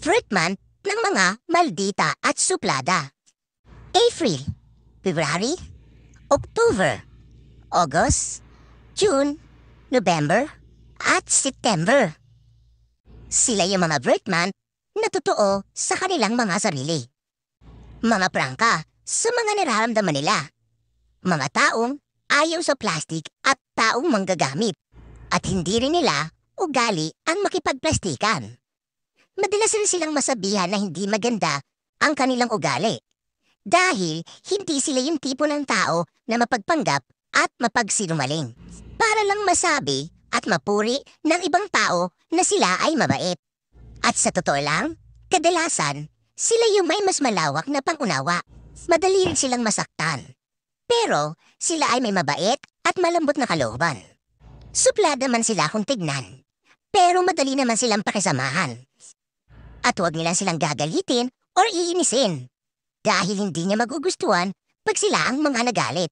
Fruit month ng mga maldita at suplada. April, February, October, August, June, November, at September. Sila yung mga fruit month na totoo sa kanilang mga sarili. Mga prangka sa mga nararamdaman nila. Mga taong ayaw sa plastic at taong manggagamit. At hindi rin nila ugali ang makipagplastikan. Madalas rin silang masabihan na hindi maganda ang kanilang ugali. Dahil hindi sila yung tipo ng tao na mapagpanggap at mapagsinungaling. Para lang masabi at mapuri ng ibang tao na sila ay mabait. At sa totoo lang, kadalasan, sila yung may mas malawak na pangunawa. Madali rin silang masaktan. Pero sila ay may mabait at malambot na kalooban. Suplada man sila kung tignan. Pero madali naman silang pakisamahan. At huwag nila silang gagalitin or iinisin. Dahil hindi niya magugustuhan pag sila ang mga nagalit.